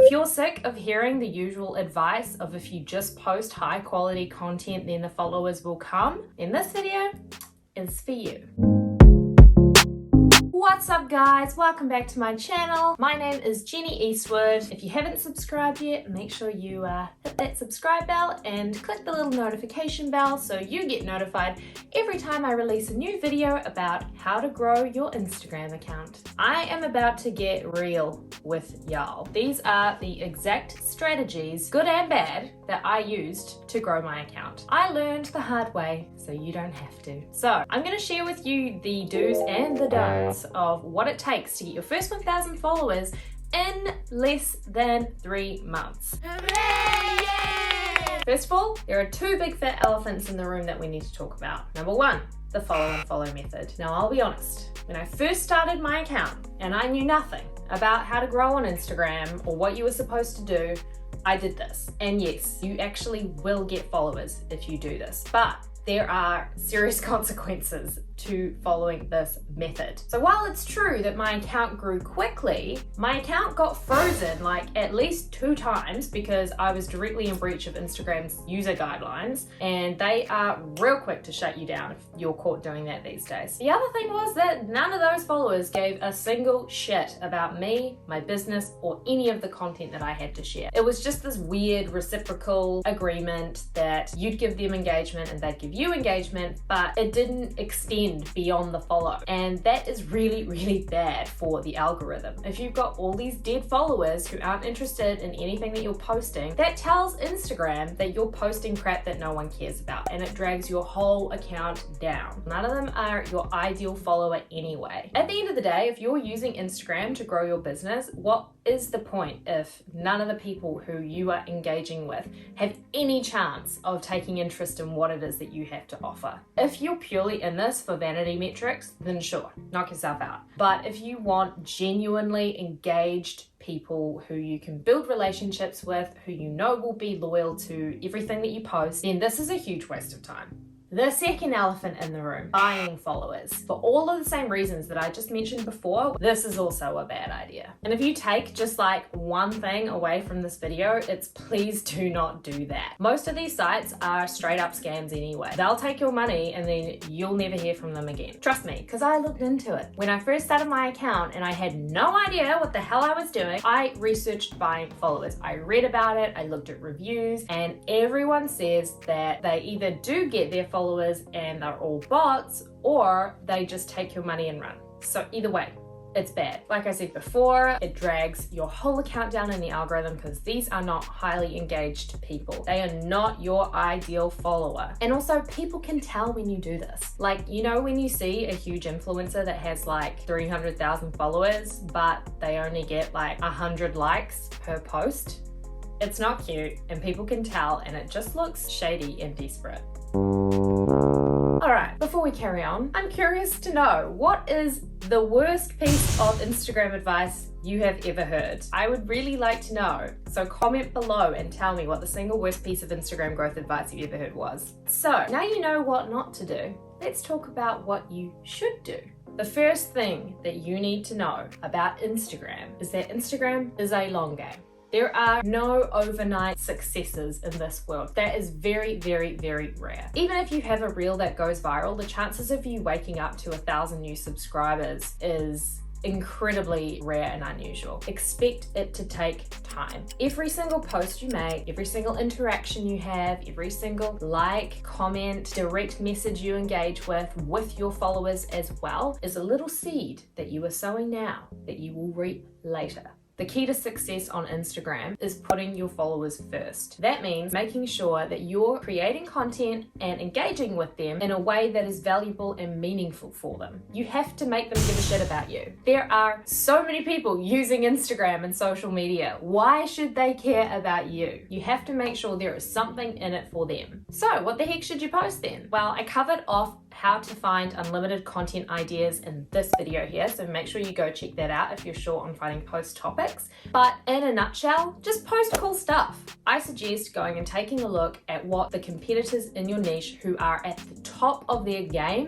If you're sick of hearing the usual advice of if you just post high quality content then the followers will come, then this video is for you. What's up guys, welcome back to my channel. My name is Jenny Eastwood. If you haven't subscribed yet, make sure you hit that subscribe bell and click the little notification bell so you get notified every time I release a new video about how to grow your Instagram account. I am about to get real with y'all. These are the exact strategies, good and bad, that I used to grow my account. I learned the hard way, so you don't have to. So I'm gonna share with you the do's and the don'ts of what it takes to get your first 1,000 followers in less than 3 months. Hooray! Yay! First of all, there are two big fat elephants in the room that we need to talk about. Number one, the follow and follow method. Now I'll be honest, when I first started my account and I knew nothing about how to grow on Instagram or what you were supposed to do, I did this. And yes, you actually will get followers if you do this, but there are serious consequences to following this method. So while it's true that my account grew quickly, my account got frozen like at least 2 times because I was directly in breach of Instagram's user guidelines, and they are real quick to shut you down if you're caught doing that these days. The other thing was that none of those followers gave a single shit about me, my business, or any of the content that I had to share. It was just this weird reciprocal agreement that you'd give them engagement and they'd give you engagement, but it didn't extend beyond the follow. And that is really, really bad for the algorithm. If you've got all these dead followers who aren't interested in anything that you're posting, that tells Instagram that you're posting crap that no one cares about, and it drags your whole account down. None of them are your ideal follower anyway. At the end of the day, if you're using Instagram to grow your business, what is the point if none of the people who you are engaging with have any chance of taking interest in what it is that you have to offer? If you're purely in this for vanity metrics, then sure, knock yourself out. But if you want genuinely engaged people who you can build relationships with, who you know will be loyal to everything that you post, then this is a huge waste of time. The second elephant in the room, buying followers. For all of the same reasons that I just mentioned before, this is also a bad idea. And if you take just like one thing away from this video, it's please do not do that. Most of these sites are straight up scams anyway. They'll take your money and then you'll never hear from them again. Trust me, because I looked into it. When I first started my account and I had no idea what the hell I was doing, I researched buying followers. I read about it, I looked at reviews, and everyone says that they either do get their followers and they're all bots, or they just take your money and run. So either way, it's bad. Like I said before, it drags your whole account down in the algorithm because these are not highly engaged people. They are not your ideal follower. And also, people can tell when you do this. Like, you know, when you see a huge influencer that has like 300,000 followers, but they only get like 100 likes per post? It's not cute, and people can tell, and it just looks shady and desperate. Alright, before we carry on, I'm curious to know, what is the worst piece of Instagram advice you have ever heard? I would really like to know, so comment below and tell me what the single worst piece of Instagram growth advice you've ever heard was. So, now you know what not to do, let's talk about what you should do. The first thing that you need to know about Instagram is that Instagram is a long game. There are no overnight successes in this world. That is very, very, very rare. Even if you have a reel that goes viral, the chances of you waking up to 1,000 new subscribers is incredibly rare and unusual. Expect it to take time. Every single post you make, every single interaction you have, every single like, comment, direct message you engage with your followers as well, is a little seed that you are sowing now that you will reap later. The key to success on Instagram is putting your followers first. That means making sure that you're creating content and engaging with them in a way that is valuable and meaningful for them. You have to make them give a shit about you. There are so many people using Instagram and social media. Why should they care about you? You have to make sure there is something in it for them. So what the heck should you post then? Well, I covered off how to find unlimited content ideas in this video here, so make sure you go check that out if you're short on finding post topics. But in a nutshell, just post cool stuff. I suggest going and taking a look at what the competitors in your niche who are at the top of their game,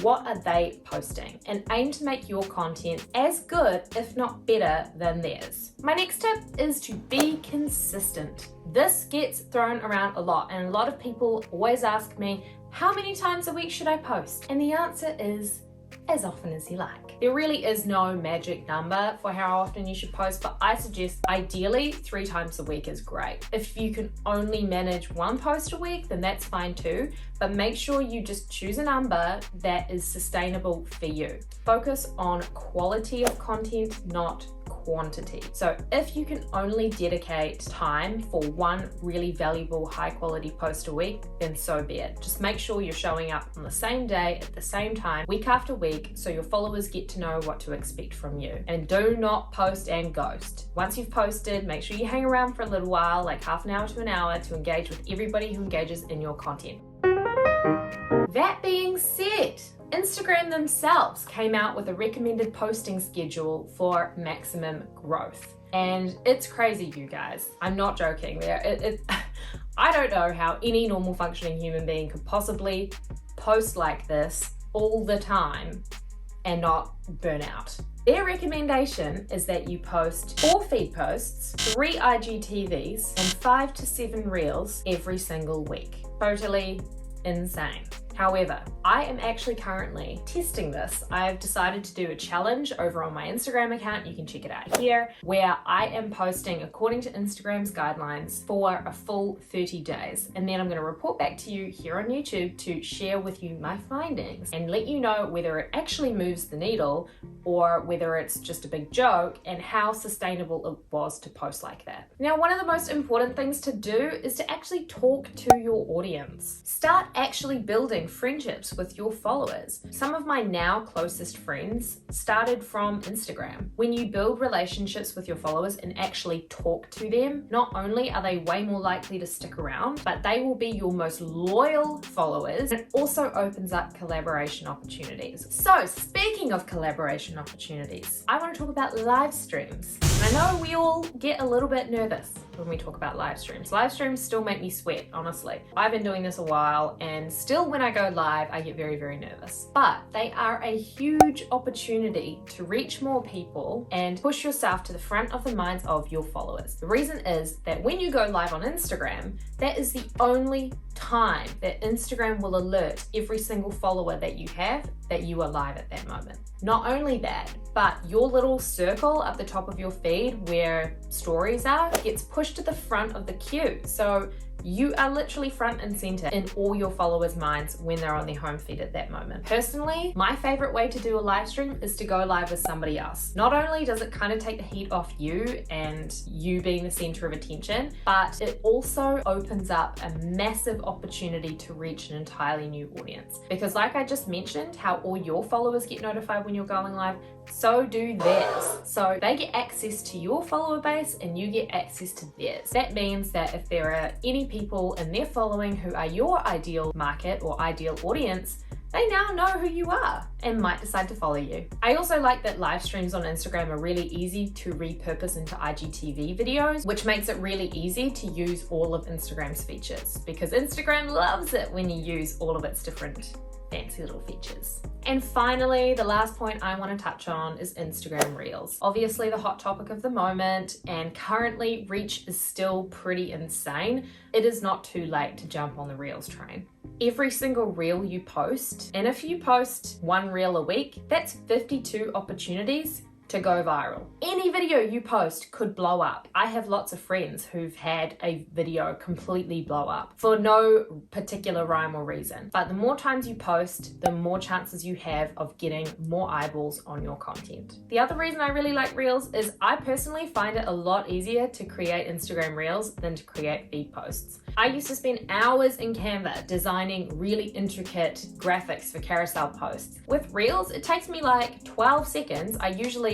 what are they posting, and aim to make your content as good, if not better, than theirs. My next tip is to be consistent. This gets thrown around a lot, and a lot of people always ask me, how many times a week should I post? And the answer is as often as you like. There really is no magic number for how often you should post, but I suggest ideally 3 times a week is great. If you can only manage 1 post a week, then that's fine too, but make sure you just choose a number that is sustainable for you. Focus on quality of content, not quantity. So if you can only dedicate time for 1 really valuable high quality post a week, then so be it. Just make sure you're showing up on the same day at the same time, week after week, so your followers get to know what to expect from you. And do not post and ghost. Once you've posted, make sure you hang around for a little while, like half an hour to an hour, to engage with everybody who engages in your content. That being said, Instagram themselves came out with a recommended posting schedule for maximum growth. And it's crazy, you guys. I'm not joking. I don't know how any normal functioning human being could possibly post like this all the time and not burn out. Their recommendation is that you post 4 feed posts, 3 IGTVs, and 5 to 7 reels every single week. Totally insane. However, I am actually currently testing this. I've decided to do a challenge over on my Instagram account, you can check it out here, where I am posting according to Instagram's guidelines for a full 30 days. And then I'm going to report back to you here on YouTube to share with you my findings and let you know whether it actually moves the needle or whether it's just a big joke, and how sustainable it was to post like that. Now, one of the most important things to do is to actually talk to your audience. Start actually building friendships with your followers. Some of my now closest friends started from Instagram. When you build relationships with your followers and actually talk to them, not only are they way more likely to stick around, but they will be your most loyal followers. It also opens up collaboration opportunities. So speaking of collaboration opportunities, I want to talk about live streams. I know we all get a little bit nervous when we talk about live streams. Live streams still make me sweat, honestly. I've been doing this a while, and still when I go live, I get very, very nervous. But they are a huge opportunity to reach more people and push yourself to the front of the minds of your followers. The reason is that when you go live on Instagram, that is the only time that Instagram will alert every single follower that you have that you are live at that moment. Not only that, but your little circle at the top of your feed where stories are gets pushed to the front of the queue. So you are literally front and center in all your followers' minds when they're on their home feed at that moment. Personally, my favorite way to do a live stream is to go live with somebody else. Not only does it kind of take the heat off you and you being the center of attention, but it also opens up a massive opportunity to reach an entirely new audience. Because like I just mentioned, how all your followers get notified when you're going live, so do theirs. So they get access to your follower base and you get access to theirs. That means that if there are any people in their following who are your ideal market or ideal audience, they now know who you are and might decide to follow you. I also like that live streams on Instagram are really easy to repurpose into IGTV videos, which makes it really easy to use all of Instagram's features, because Instagram loves it when you use all of its different fancy little features. And finally, the last point I want to touch on is Instagram Reels. Obviously the hot topic of the moment, and currently reach is still pretty insane. It is not too late to jump on the Reels train. Every single reel you post, and if you post 1 reel a week, that's 52 opportunities to go viral. Any video you post could blow up. I have lots of friends who've had a video completely blow up for no particular rhyme or reason. But the more times you post, the more chances you have of getting more eyeballs on your content. The other reason I really like Reels is I personally find it a lot easier to create Instagram Reels than to create feed posts. I used to spend hours in Canva designing really intricate graphics for carousel posts. With Reels, it takes me like 12 seconds.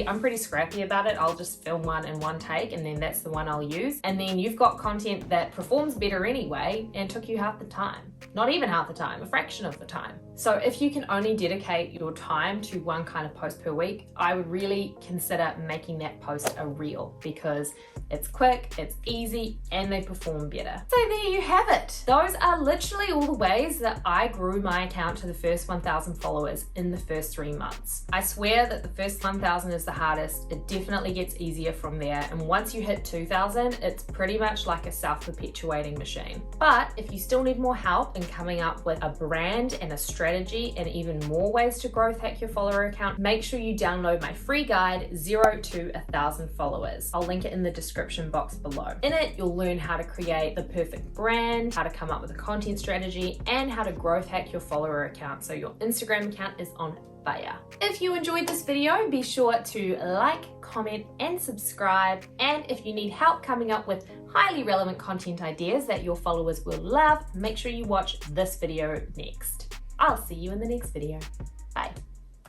I'm pretty scrappy about it. I'll just film one in one take and then that's the one I'll use. And then you've got content that performs better anyway and took you half the time. Not even half the time, a fraction of the time. So if you can only dedicate your time to one kind of post per week, I would really consider making that post a reel, because it's quick, it's easy, and they perform better. So there there you have it. Those are literally all the ways that I grew my account to the first 1,000 followers in the first 3 months. I swear that the first 1,000 is the hardest. It definitely gets easier from there. And once you hit 2,000, it's pretty much like a self-perpetuating machine. But if you still need more help in coming up with a brand and a strategy and even more ways to growth hack your follower account, make sure you download my free guide, 0 to 1,000 followers. I'll link it in the description box below. In it, you'll learn how to create the perfect brand, how to come up with a content strategy, and how to growth hack your follower account so your Instagram account is on fire. If you enjoyed this video, be sure to like, comment, and subscribe. And if you need help coming up with highly relevant content ideas that your followers will love, make sure you watch this video next. I'll see you in the next video.